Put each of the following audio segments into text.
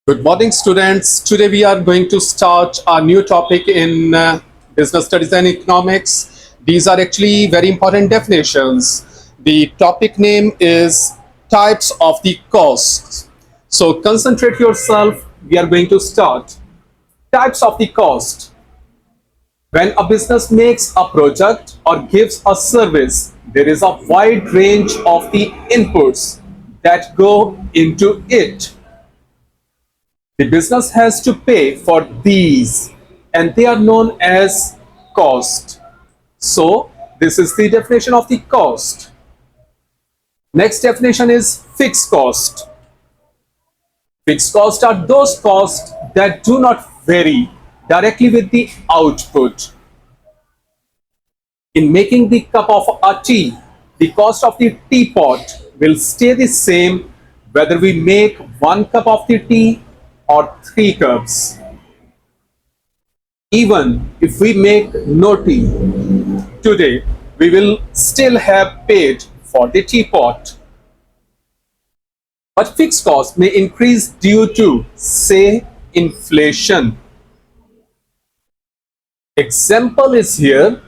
Good morning, students. Today we are going to start a new topic in business studies and economics. These are actually very important definitions. The topic name is types of the costs. So concentrate yourself. We are going to start. Types of the cost. When a business makes a product or gives a service, there is a wide range of the inputs that go into it. The business has to pay for these, and they are known as cost. So, this is the definition of the cost. Next definition is fixed cost. Fixed costs are those costs that do not vary directly with the output. In making the cup of a tea, the cost of the teapot will stay the same whether we make 1 cup of the tea or 3 cups. Even if we make no tea today, we will still have paid for the teapot. But fixed costs may increase due to, say, inflation. Example is here.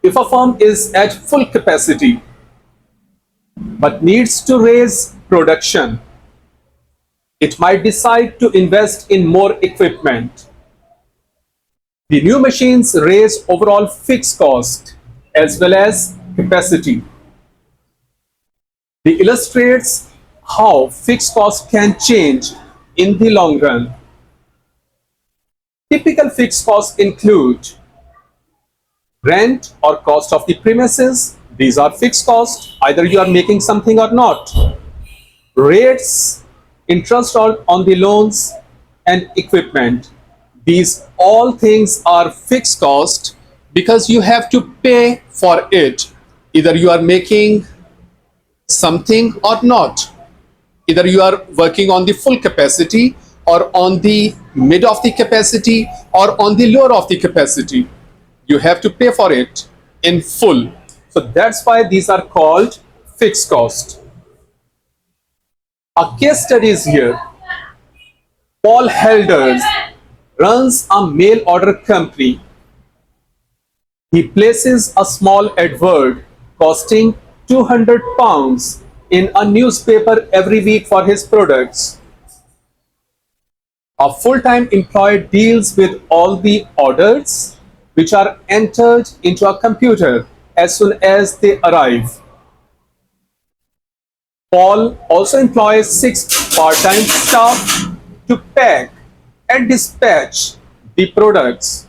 If a firm is at full capacity but needs to raise production, it might decide to invest in more equipment. The new machines raise overall fixed cost as well as capacity. This illustrates how fixed costs can change in the long run. Typical fixed costs include rent or cost of the premises. These are fixed costs, either you are making something or not. Rates, interest on the loans, and equipment. These all things are fixed cost because you have to pay for it. Either you are making something or not. Either you are working on the full capacity or on the mid of the capacity or on the lower of the capacity. You have to pay for it in full. So that's why these are called fixed cost. A case study is here. Paul Helders runs a mail order company. He places a small advert costing £200 in a newspaper every week for his products. A full-time employee deals with all the orders, which are entered into a computer as soon as they arrive. Paul also employs 6 part-time staff to pack and dispatch the products.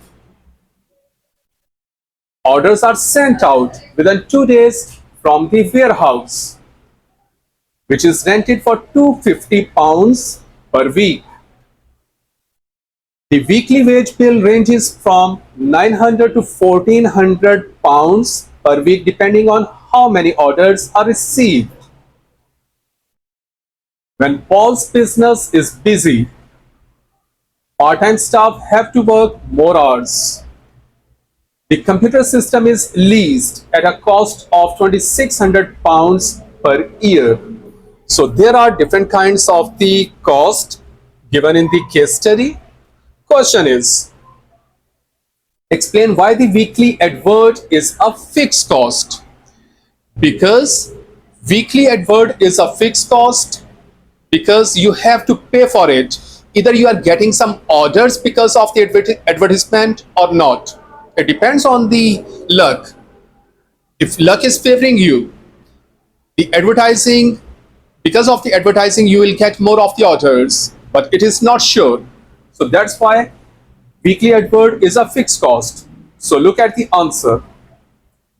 Orders are sent out within 2 days from the warehouse, which is rented for £250 per week. The weekly wage bill ranges from £900 to £1,400 per week depending on how many orders are received. When Paul's business is busy, part-time staff have to work more hours. The computer system is leased at a cost of £2,600 per year. So there are different kinds of the cost given in the case study. Question is, explain why the weekly advert is a fixed cost. Because weekly advert is a fixed cost because you have to pay for it. Either you are getting some orders because of the advertisement or not. It depends on the luck. If luck is favoring you, the advertising, because of the advertising, you will get more of the orders, but it is not sure. So that's why weekly advert is a fixed cost. So look at the answer.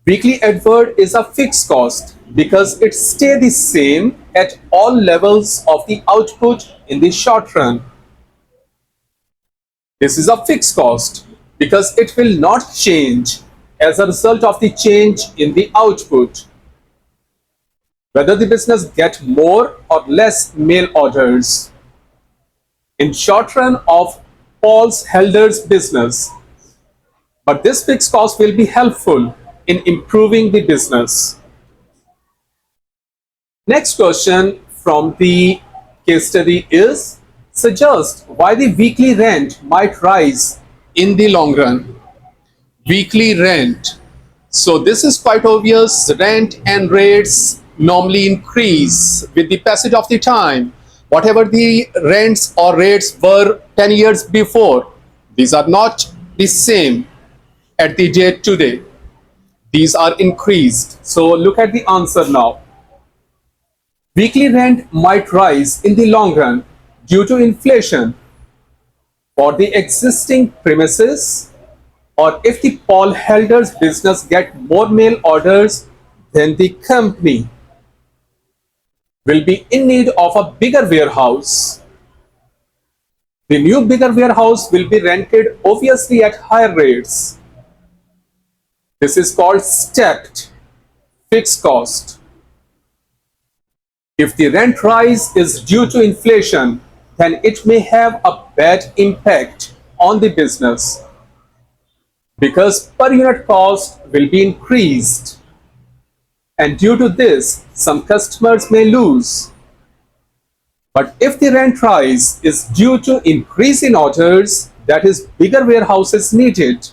Weekly advert is a fixed cost because it stays the same at all levels of the output in the short run. This is a fixed cost because it will not change as a result of the change in the output. Whether the business get more or less mail orders. In short run of Paul's Helder's business, but this fixed cost will be helpful in improving the business. Next question from the case study is suggest why the weekly rent might rise in the long run. Weekly rent. So this is quite obvious. Rent and rates normally increase with the passage of the time. Whatever the rents or rates were 10 years before, these are not the same at the date today. These are increased. So look at the answer now. Weekly rent might rise in the long run due to inflation for the existing premises, or if the pollholder's business get more mail orders, then the company will be in need of a bigger warehouse. The new bigger warehouse will be rented obviously at higher rates. This is called stepped fixed cost. If the rent rise is due to inflation, then it may have a bad impact on the business because per unit cost will be increased, and due to this some customers may lose. But if the rent rise is due to increase in orders, that is bigger warehouses needed,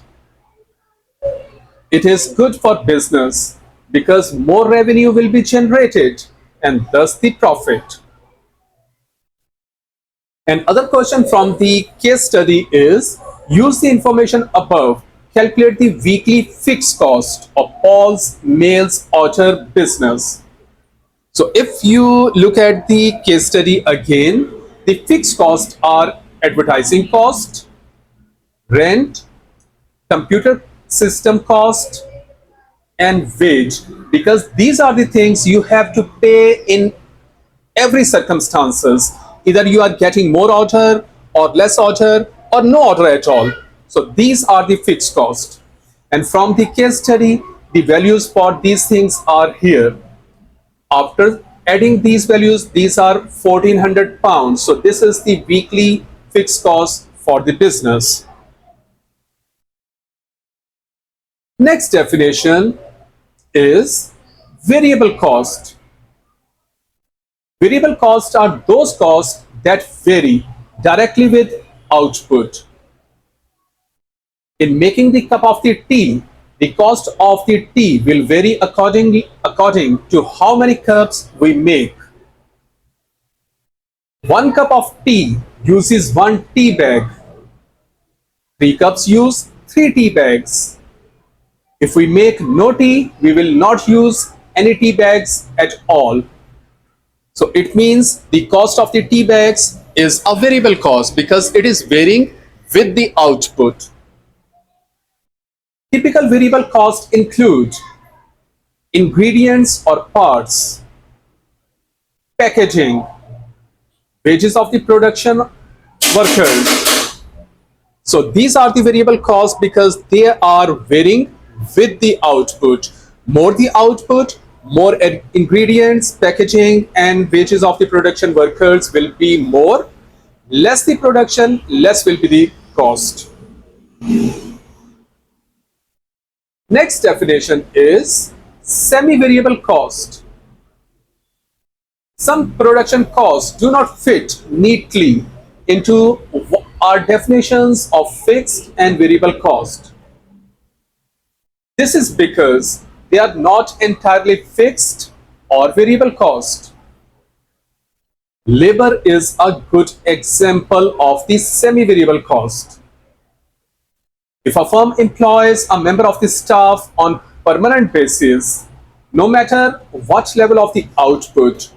it is good for business because more revenue will be generated and thus the profit. Another question from the case study is, use the information above, calculate the weekly fixed cost of Paul's mails order business. So if you look at the case study again, the fixed costs are advertising cost, rent, computer system cost, and wage, because these are the things you have to pay in every circumstances. Either you are getting more order or less order or no order at all. So these are the fixed cost. And from the case study, the values for these things are here. After adding these values, these are 1400 pounds. So this is the weekly fixed cost for the business. Next definition is variable cost. Variable costs are those costs that vary directly with output. In making the cup of the tea, the cost of the tea will vary according to how many cups we make. 1 cup of tea uses 1 tea bag. 3 cups use 3 tea bags. If we make no tea, we will not use any tea bags at all. So it means the cost of the tea bags is a variable cost because it is varying with the output. Typical variable costs include ingredients or parts, packaging, wages of the production workers. So these are the variable costs because they are varying with the output. More the output, more ingredients, packaging, and wages of the production workers will be more. Less the production, less will be the cost. Next definition is semi-variable cost. Some production costs do not fit neatly into our definitions of fixed and variable cost. This is because they are not entirely fixed or variable cost. Labor is a good example of the semi-variable cost. If a firm employs a member of the staff on permanent basis, no matter what level of the output,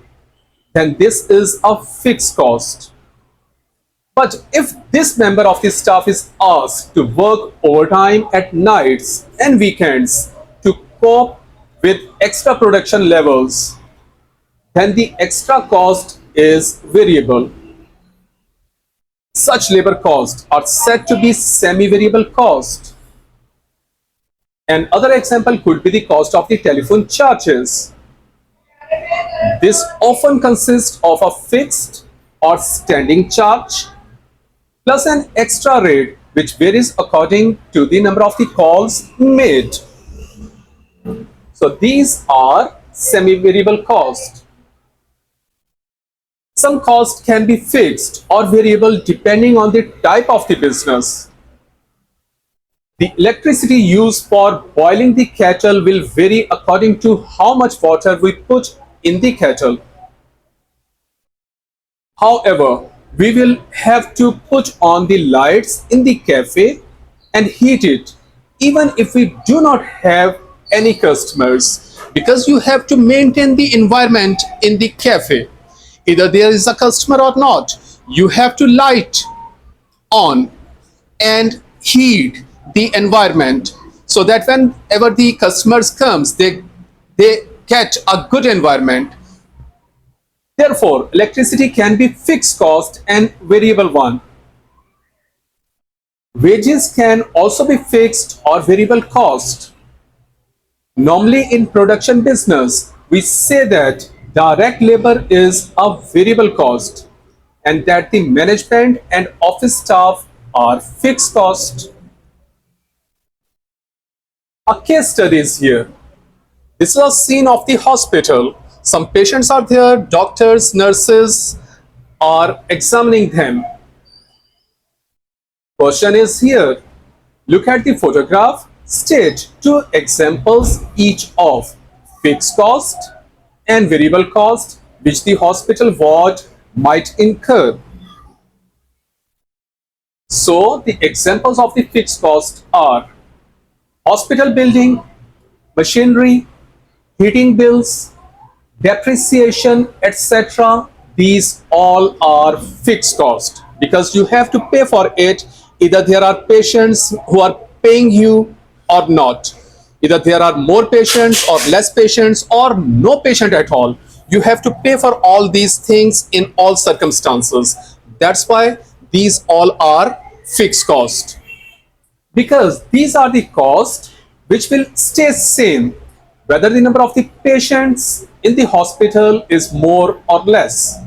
then this is a fixed cost. But if this member of the staff is asked to work overtime at nights and weekends to cope with extra production levels, then the extra cost is variable. Such labor costs are said to be semi-variable cost. Another example could be the cost of the telephone charges. This often consists of a fixed or standing charge plus an extra rate which varies according to the number of the calls made. So these are semi-variable costs. Some cost can be fixed or variable depending on the type of the business. The electricity used for boiling the kettle will vary according to how much water we put in the kettle. However, we will have to put on the lights in the cafe and heat it even if we do not have any customers, because you have to maintain the environment in the cafe. Either there is a customer or not, you have to light on and heat the environment so that whenever the customers comes, they get a good environment. Therefore, electricity can be fixed cost and variable one. Wages can also be fixed or variable cost. Normally in production business, we say that direct labor is a variable cost and that the management and office staff are fixed cost. A case study is here. This is a scene of the hospital. Some patients are there, doctors, nurses are examining them. Question is here. Look at the photograph. State two examples each of fixed cost and variable cost which the hospital ward might incur. So the examples of the fixed cost are hospital building, machinery, heating bills, depreciation, etc. These all are fixed cost because you have to pay for it. Either there are patients who are paying you or not. Either there are more patients or less patients or no patient at all. You have to pay for all these things in all circumstances. That's why these all are fixed cost, because these are the costs which will stay same whether the number of the patients in the hospital is more or less.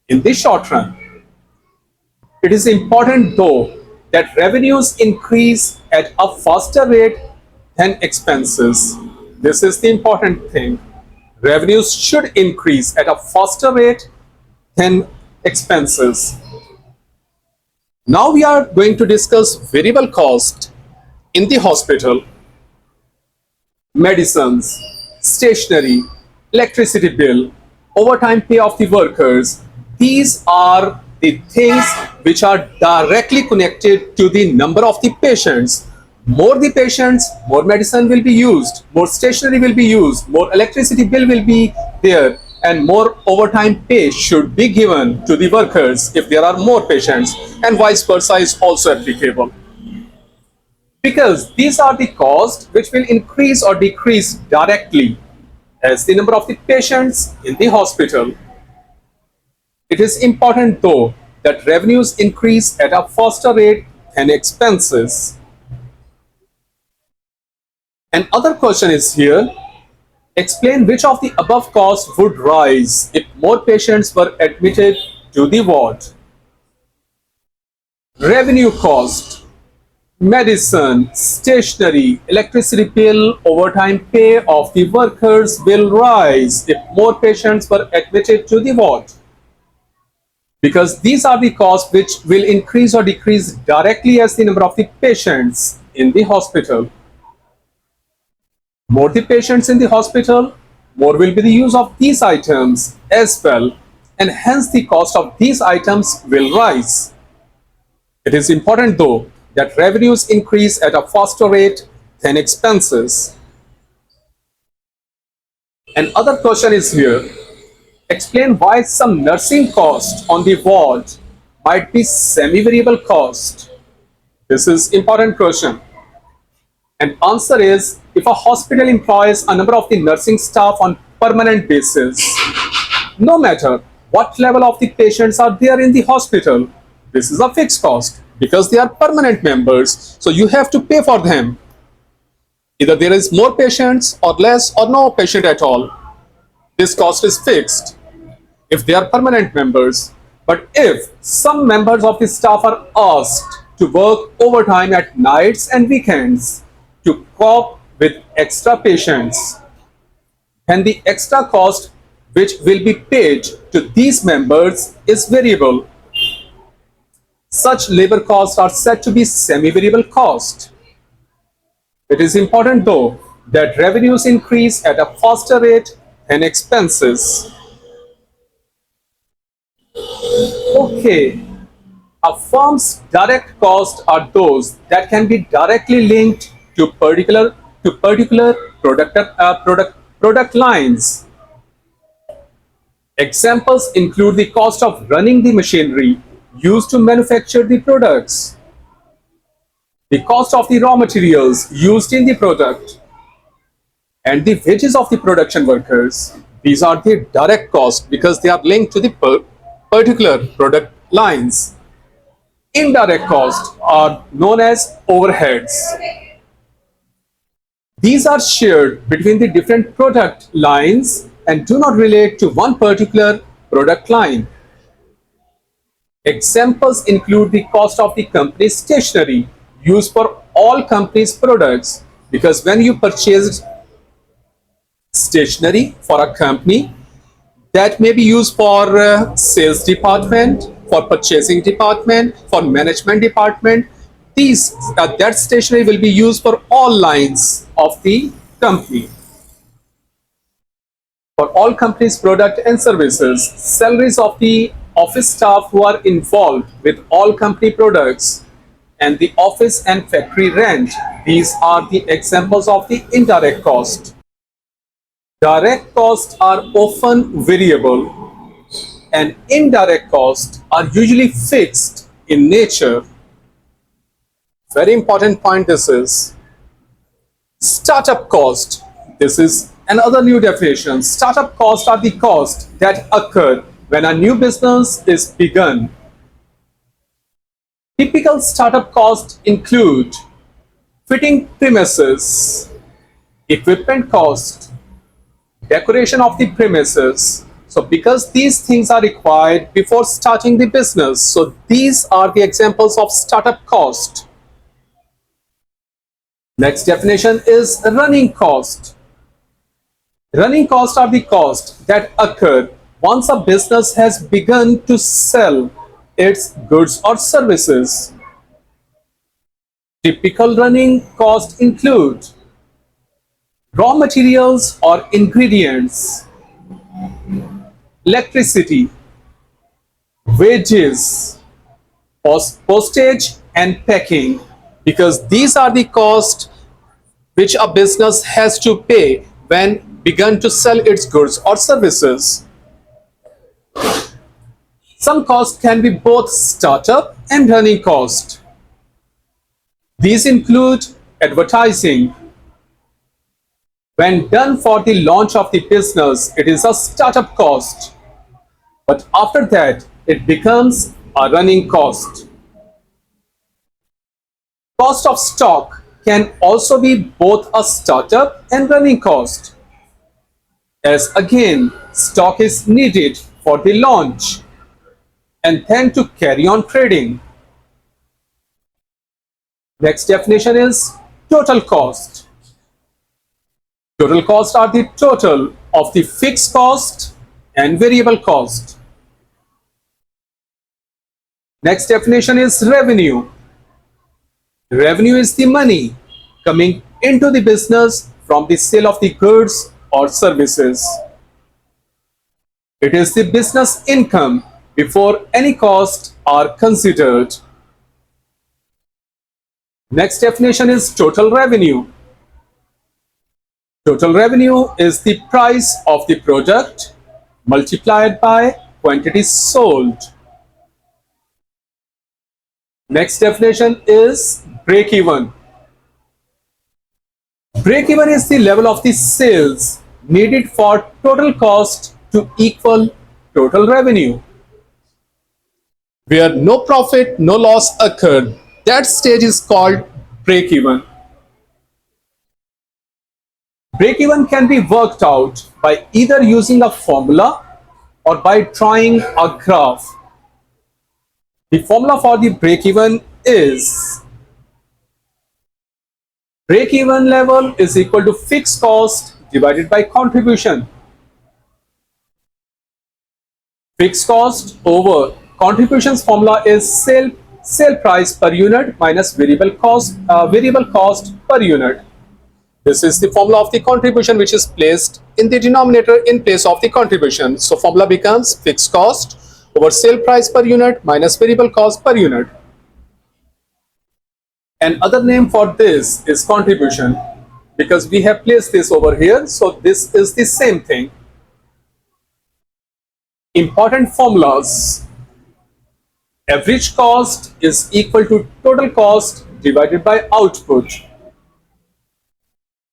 In the short run, it is important though that revenues increase at a faster rate than expenses. This is the important thing. Revenues should increase at a faster rate than expenses. Now we are going to discuss variable cost in the hospital. Medicines, stationery, electricity bill, overtime pay of the workers. These are the things which are directly connected to the number of the patients. More the patients, more medicine will be used, more stationery will be used, more electricity bill will be there, and more overtime pay should be given to the workers if there are more patients, and vice versa is also applicable, because these are the costs which will increase or decrease directly as the number of the patients in the hospital. It is important though that revenues increase at a faster rate than expenses. Another question is here. Explain which of the above costs would rise if more patients were admitted to the ward. Revenue cost, medicine, stationery, electricity bill, overtime pay of the workers will rise if more patients were admitted to the ward, because these are the costs which will increase or decrease directly as the number of the patients in the hospital. More the patients in the hospital, more will be the use of these items as well, and hence the cost of these items will rise. It is important though that revenues increase at a faster rate than expenses. Another question is here. Explain why some nursing cost on the ward might be semi-variable cost. This is important question. And answer is, if a hospital employs a number of the nursing staff on permanent basis, no matter what level of the patients are there in the hospital, this is a fixed cost because they are permanent members. So you have to pay for them. Either there is more patients or less or no patient at all. This cost is fixed if they are permanent members. But if some members of the staff are asked to work overtime at nights and weekends to cope with extra patients, then the extra cost which will be paid to these members is variable. Such labor costs are said to be semi-variable cost. It is important though that revenues increase at a faster rate than expenses. Okay, a firm's direct costs are those that can be directly linked to particular product lines. Examples include the cost of running the machinery used to manufacture the products, the cost of the raw materials used in the product, and the wages of the production workers. These are the direct costs because they are linked to the particular product lines. Indirect costs are known as overheads. These are shared between the different product lines and do not relate to one particular product line. Examples include the cost of the company's stationery used for all company's products, because when you purchase stationery for a company, that may be used for sales department, for purchasing department, for management department. These that stationery will be used for all lines of the company. For all companies' product and services, salaries of the office staff who are involved with all company products, and the office and factory rent. These are the examples of the indirect cost. Direct costs are often variable and indirect costs are usually fixed in nature. Very important point this is. Startup cost. This is another new definition. Startup costs are the costs that occur when a new business is begun. Typical startup costs include fitting premises, equipment cost, decoration of the premises. So because these things are required before starting the business, so these are the examples of startup cost. Next definition is running cost. Running costs are the costs that occur once a business has begun to sell its goods or services. Typical running costs include raw materials or ingredients, electricity, wages, postage, and packing, because these are the costs which a business has to pay when begun to sell its goods or services. Some costs can be both startup and running cost. These include advertising. When done for the launch of the business, it is a startup cost, but after that, it becomes a running cost. Cost of stock can also be both a startup and running cost, as again, stock is needed for the launch and then to carry on trading. Next definition is total cost. Total costs are the total of the fixed cost and variable cost. Next definition is revenue. Revenue is the money coming into the business from the sale of the goods or services. It is the business income before any costs are considered. Next definition is total revenue. Total revenue is the price of the product multiplied by quantity sold. Next definition is break-even. Break-even is the level of the sales needed for total cost to equal total revenue. Where no profit, no loss occurred, that stage is called break-even. Break-even can be worked out by either using a formula or by drawing a graph. The formula for the break-even is break-even level is equal to fixed cost divided by contribution. Fixed cost over contributions formula is sale price per unit minus variable cost per unit. This is the formula of the contribution which is placed in the denominator in place of the contribution. So formula becomes fixed cost over sale price per unit minus variable cost per unit. Another name for this is contribution, because we have placed this over here. So this is the same thing. Important formulas. Average cost is equal to total cost divided by output.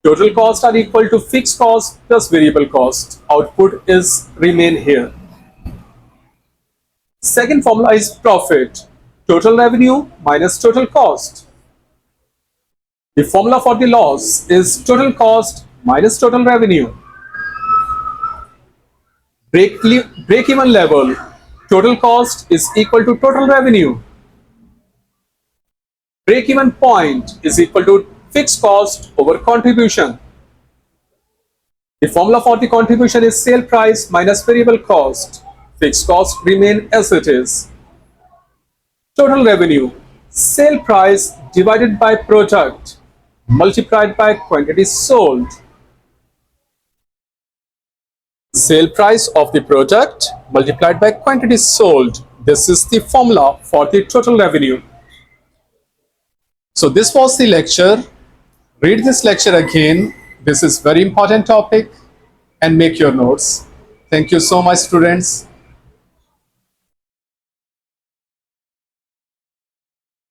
Total cost are equal to fixed cost plus variable cost. Output is remain here. Second formula is profit. Total revenue minus total cost. The formula for the loss is total cost minus total revenue. Break-even level. Total cost is equal to total revenue. Break-even point is equal to fixed cost over contribution. The formula for the contribution is sale price minus variable cost. Fixed cost remain as it is. Total revenue. Sale price divided by product multiplied by quantity sold. Sale price of the product multiplied by quantity sold. This is the formula for the total revenue. So this was the lecture. Read this lecture again. This is very important topic and make your notes. Thank you so much, students.